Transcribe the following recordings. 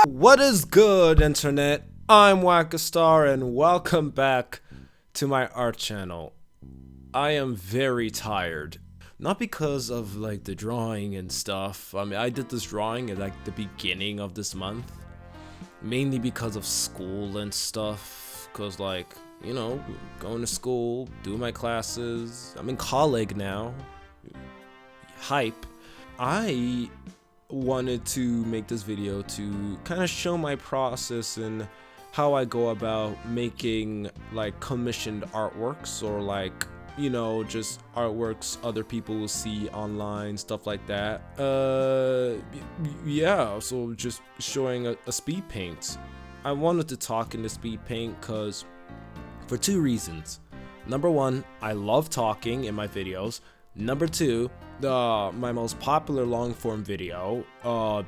What is good, internet? I'm Wackastar and welcome back to my art channel. I am very tired. Not because of like the drawing and stuff. I mean, I did this drawing at like the beginning of this month. Mainly because of school and stuff. Cause like, you know, going to school, do my classes. I'm in college now. Hype. I wanted to make this video to kind of show my process and how I go about making like commissioned artworks, or like, you know, just artworks other people will see online, stuff like that. Yeah, so just showing a speed paint. I wanted to talk in the speed paint because for two reasons. Number one, I love talking in my videos. Number two, my most popular long form video, the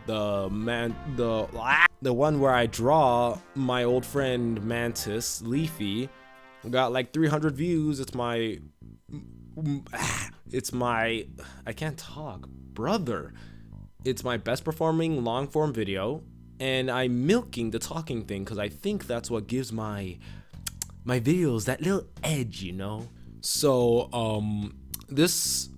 one where I draw my old friend Mantis Leafy, got like 300 views. It's my I can't talk, brother. It's my best performing long form video, and I'm milking the talking thing because I think that's what gives my videos that little edge, you know. So this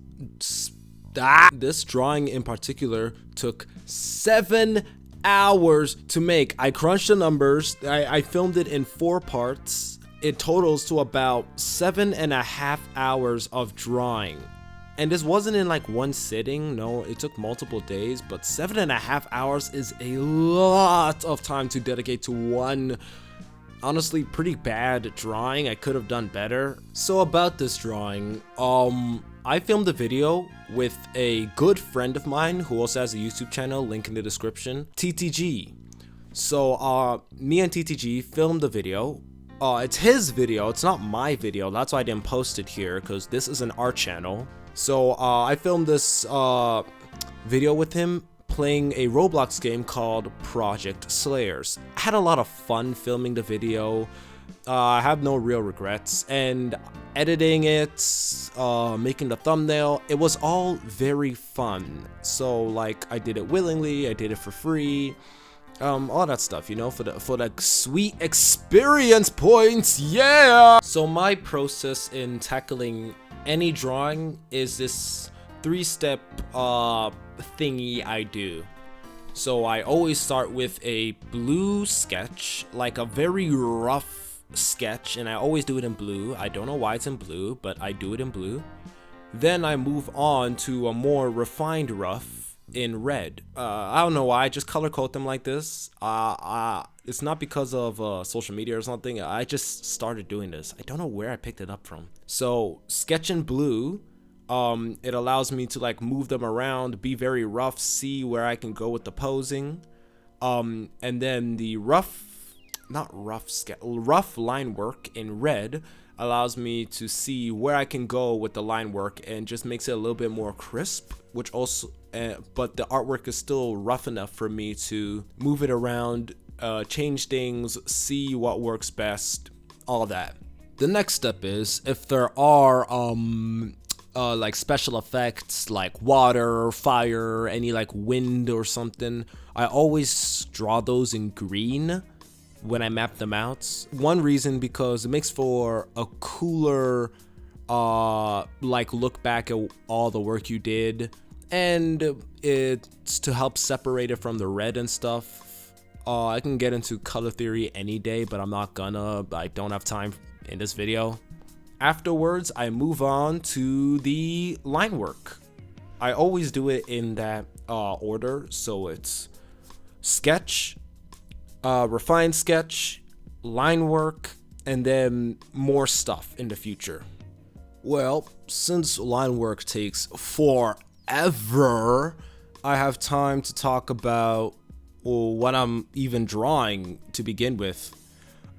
drawing in particular took 7 hours to make. I crunched the numbers. I filmed it in 4 parts. It totals to about 7.5 hours of drawing. And this wasn't in like one sitting. No, it took multiple days, but 7.5 hours is a lot of time to dedicate to one honestly pretty bad drawing. I could have done better. So about this drawing, I filmed a video with a good friend of mine who also has a YouTube channel, link in the description, TTG. So me and TTG filmed the video. It's his video, it's not my video. That's why I didn't post it here, because this is an art channel. So I filmed this video with him playing a Roblox game called Project Slayers. I had a lot of fun filming the video. I have no real regrets, and editing it, making the thumbnail, it was all very fun. So like, I did it willingly, I did it for free, all that stuff, you know, for the sweet experience points, yeah! So my process in tackling any drawing is this 3-step thingy I do. So I always start with a blue sketch, like a very rough sketch, and I always do it in blue. I don't know why it's in blue, but I do it in blue. Then I move on to a more refined rough in red. I don't know why, I just color code them like this. It's not because of social media or something. I just started doing this. I don't know where I picked it up from. So sketch in blue, it allows me to like move them around, be very rough, see where I can go with the posing. And then the rough line work in red allows me to see where I can go with the line work, and just makes it a little bit more crisp, which also but the artwork is still rough enough for me to move it around, change things, see what works best, all that. The next step is, if there are like special effects like water, fire, any like wind or something, I always draw those in green when I map them out. One reason, because it makes for a cooler like look back at all the work you did, and it's to help separate it from the red and stuff. I can get into color theory any day, but I'm not gonna. I don't have time in this video. Afterwards, I move on to the line work. I always do it in that order, so it's sketch, refined sketch, line work, and then more stuff in the future. Well, since line work takes forever, I have time to talk about what I'm even drawing to begin with.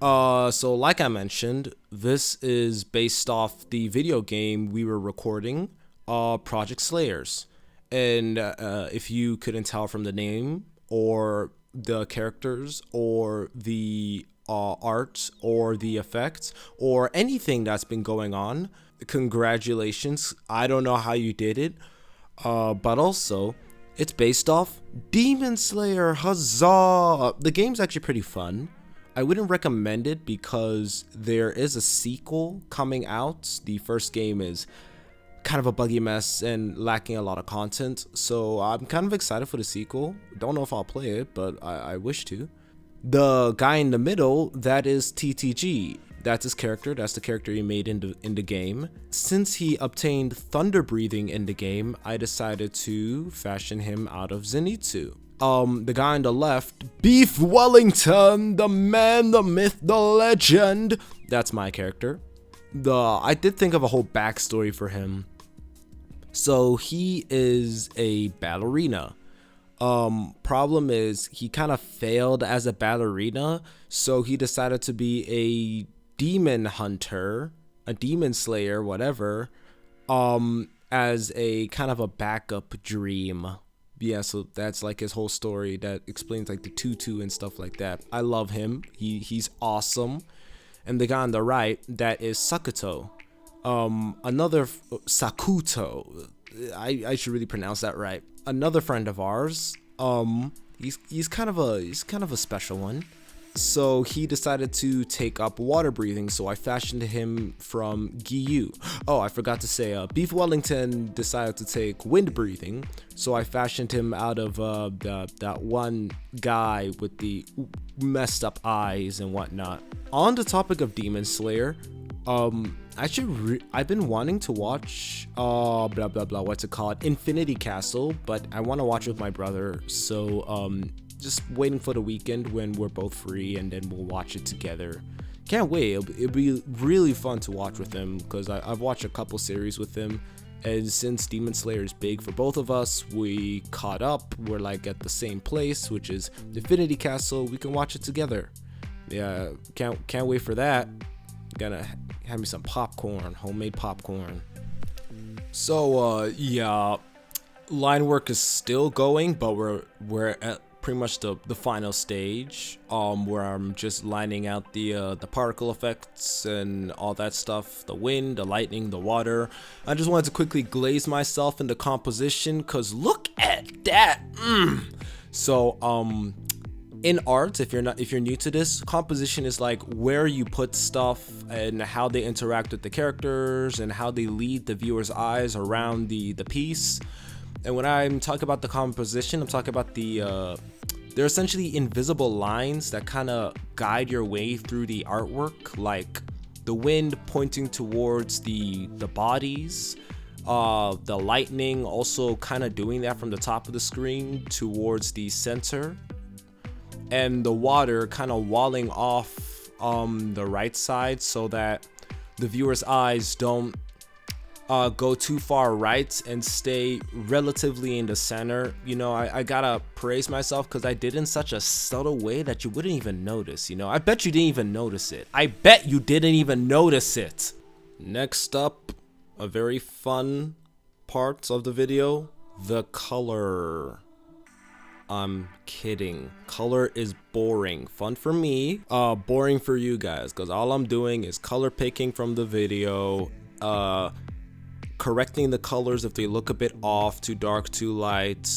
So like I mentioned, this is based off the video game we were recording, Project Slayers. And if you couldn't tell from the name or the characters or the art or the effects or anything that's been going on, congratulations. I don't know how you did it. But also, it's based off Demon Slayer. Huzzah! The game's actually pretty fun. I wouldn't recommend it because there is a sequel coming out. The first game is kind of a buggy mess and lacking a lot of content, so I'm kind of excited for the sequel. Don't know if I'll play it, but I wish to. The guy in the middle, that is TTG. That's his character. That's the character he made in the game. Since he obtained thunder breathing in the game, I decided to fashion him out of Zenitsu. The guy on the left, Beef Wellington, the man, the myth, the legend. That's my character. I did think of a whole backstory for him. So he is a ballerina. Problem is he kind of failed as a ballerina, so he decided to be a demon hunter, a demon slayer, whatever, as a kind of a backup dream. Yeah, so that's like his whole story that explains like the tutu and stuff like that. I love him. He's awesome. And the guy on the right, that is Sakuto. Another Sakuto. I should really pronounce that right. Another friend of ours. He's kind of a special one. So he decided to take up water breathing, so I fashioned him from Giyu. Oh, I forgot to say, Beef Wellington decided to take wind breathing, so I fashioned him out of that one guy with the messed up eyes and whatnot. On the topic of Demon Slayer, I've been wanting to watch what's it called, Infinity Castle, but I want to watch it with my brother, so just waiting for the weekend when we're both free, and then we'll watch it together. Can't wait. It'll be really fun to watch with him, because I've watched a couple series with him, and since Demon Slayer is big for both of us, we caught up. We're like at the same place, which is Infinity Castle. We can watch it together. Yeah, can't wait for that. Gonna have me some popcorn, homemade popcorn. So yeah, line work is still going, but we're at pretty much the final stage, where I'm just lining out the particle effects and all that stuff, the wind, the lightning, the water. I just wanted to quickly glaze myself into composition, cause look at that. So in art, if you're new to this, composition is like where you put stuff and how they interact with the characters and how they lead the viewer's eyes around the piece. And when I'm talking about the composition, I'm talking about they're essentially invisible lines that kind of guide your way through the artwork, like the wind pointing towards the bodies, the lightning also kind of doing that from the top of the screen towards the center, and the water kind of walling off the right side so that the viewer's eyes don't go too far right and stay relatively in the center. You know, I gotta praise myself because I did in such a subtle way that you wouldn't even notice. You know, I bet you didn't even notice it. I bet you didn't even notice it. Next up, a very fun part of the video, the color. I'm kidding. Color is boring. Fun for me, boring for you guys, because all I'm doing is color picking from the video, correcting the colors if they look a bit off, too dark, too light,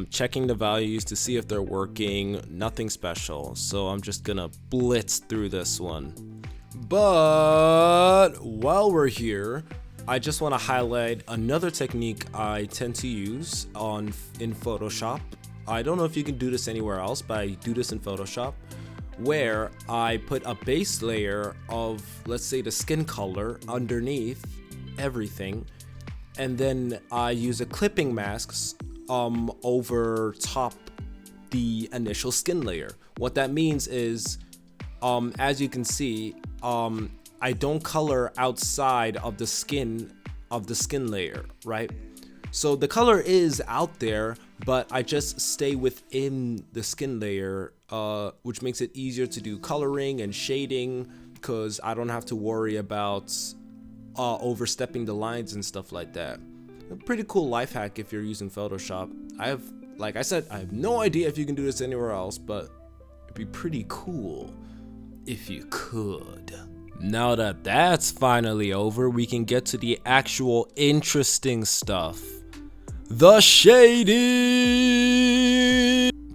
checking the values to see if they're working. Nothing special, so I'm just gonna blitz through this one. But while we're here, I just want to highlight another technique I tend to use in Photoshop. I don't know if you can do this anywhere else, but I do this in Photoshop, where I put a base layer of, let's say, the skin color underneath everything, and then I use a clipping mask over top the initial skin layer. What that means is, as you can see, I don't color outside of the skin layer, right? So the color is out there, but I just stay within the skin layer, which makes it easier to do coloring and shading, because I don't have to worry about overstepping the lines and stuff like that. A pretty cool life hack if you're using Photoshop. Like I said, I have no idea if you can do this anywhere else, but it'd be pretty cool if you could. Now that that's finally over, we can get to the actual interesting stuff. the shading.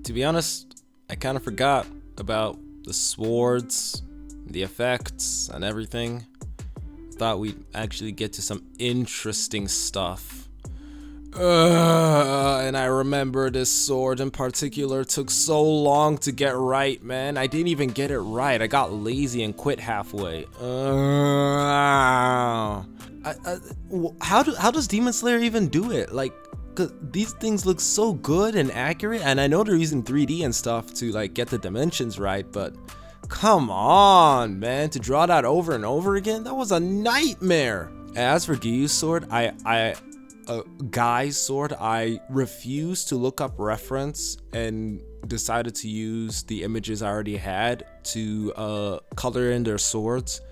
To be honest, I kind of forgot about the swords, the effects, and everything. Thought we'd actually get to some interesting stuff. And I remember this sword in particular took so long to get right, man. I didn't even get it right. I got lazy and quit halfway. How does Demon Slayer even do it? Like, 'cause these things look so good and accurate, and I know they're using 3D and stuff to like get the dimensions right, but come on, man, to draw that over and over again, that was a nightmare. As for Gyu's sword, Guy's sword, I refused to look up reference and decided to use the images I already had to color in their swords.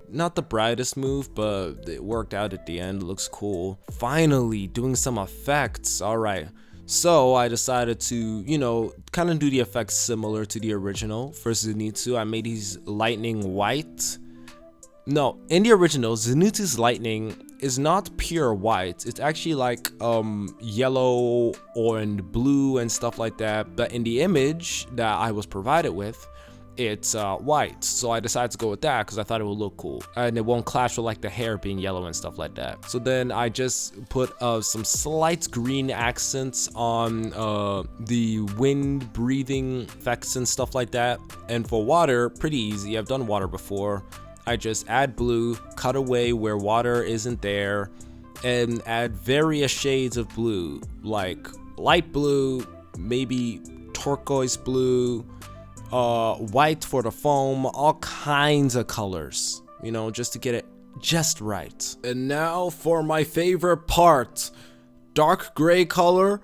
Not the brightest move, but it worked out at the end. It looks cool. Finally doing some effects. All right, so I decided to, you know, kind of do the effects similar to the original for Zenitsu. I made these lightning white. No, in the original, Zenitsu's lightning is not pure white. It's actually like yellow and blue and stuff like that. But in the image that I was provided with, it's white. So I decided to go with that because I thought it would look cool and it won't clash with like the hair being yellow and stuff like that. So then I just put some slight green accents on the wind breathing effects and stuff like that. And for water, pretty easy. I've done water before. I just add blue, cut away where water isn't there, and add various shades of blue, like light blue, maybe turquoise blue, white for the foam, all kinds of colors, you know, just to get it just right. And now for my favorite part, dark gray color,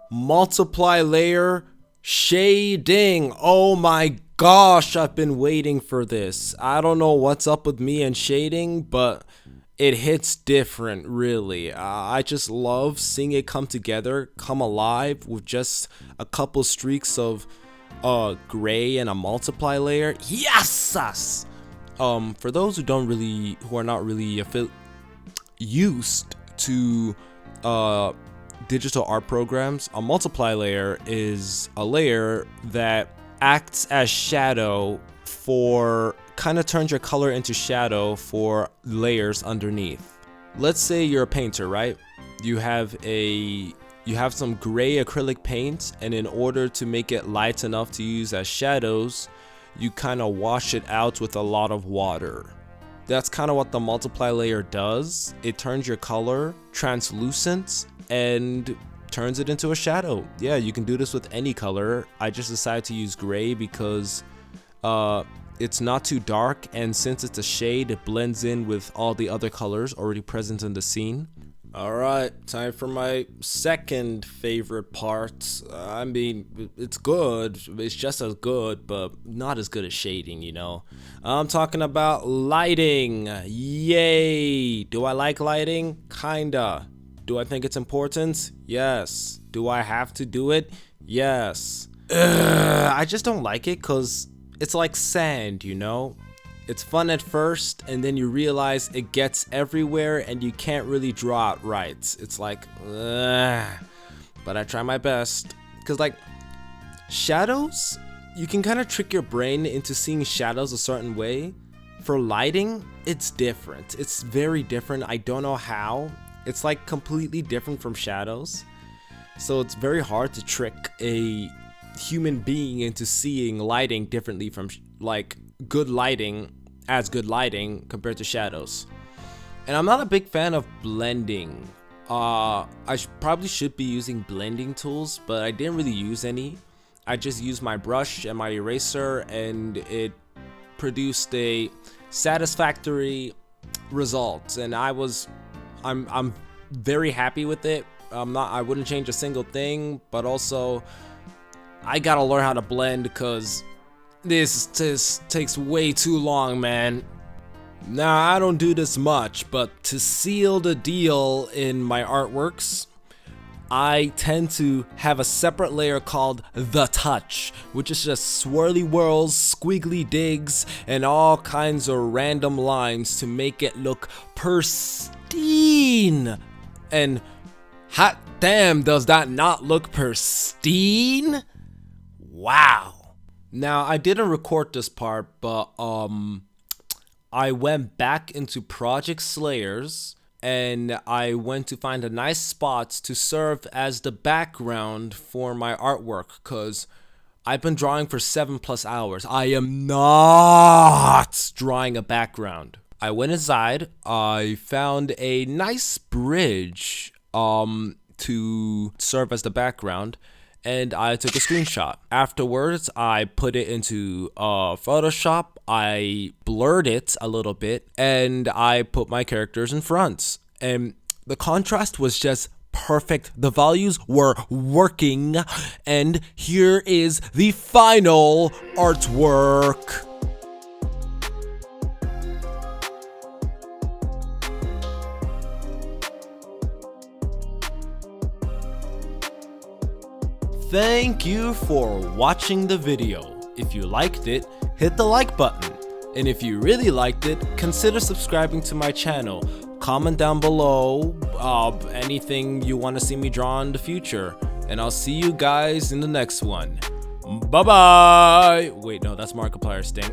multiply layer, shading. Oh my gosh, I've been waiting for this. I don't know what's up with me and shading, but it hits different, really. I just love seeing it come together, come alive with just a couple streaks of gray and a multiply layer. Yes! For those who are not really used to digital art programs, a multiply layer is a layer that acts as shadow for, kind of turns your color into shadow for layers underneath. Let's say you're a painter, right? You have some gray acrylic paint, and in order to make it light enough to use as shadows, you kind of wash it out with a lot of water. That's kind of what the multiply layer does. It turns your color translucent and turns it into a shadow. Yeah, you can do this with any color. I just decided to use gray because it's not too dark, and since it's a shade, it blends in with all the other colors already present in the scene. All right, time for my second favorite part. I mean, it's good. It's just as good, but not as good as shading, you know. I'm talking about lighting. Yay! Do I like lighting? Kinda. Do I think it's important? Yes. Do I have to do it? Yes. I just don't like it because it's like sand, you know? It's fun at first, and then you realize it gets everywhere and you can't really draw it right. It's like, but I try my best. Because like, shadows, you can kind of trick your brain into seeing shadows a certain way. For lighting, it's different. It's very different. I don't know how. It's like completely different from shadows. So it's very hard to trick a human being into seeing lighting differently from like good lighting compared to shadows. And I'm not a big fan of blending. I probably should be using blending tools, but I didn't really use any. I just used my brush and my eraser, and it produced a satisfactory result, and I'm very happy with it. I wouldn't change a single thing, but also I gotta learn how to blend because this takes way too long, man. Now, I don't do this much, but to seal the deal in my artworks, I tend to have a separate layer called the touch, which is just swirly whirls, squiggly digs, and all kinds of random lines to make it look pristine and hot Damn, does that not look pristine? Wow. Now, I didn't record this part, but I went back into Project Slayers and I went to find a nice spot to serve as the background for my artwork, because I've been drawing for 7+ hours. I am not drawing a background. I went inside, I found a nice bridge to serve as the background, and I took a screenshot. Afterwards, I put it into Photoshop, I blurred it a little bit, and I put my characters in front. And the contrast was just perfect. The values were working, and here is the final artwork. Thank you for watching the video. If you liked it, hit the like button. And if you really liked it, consider subscribing to my channel. Comment down below anything you want to see me draw in the future. And I'll see you guys in the next one. Bye-bye. Wait, no, that's Markiplier's thing.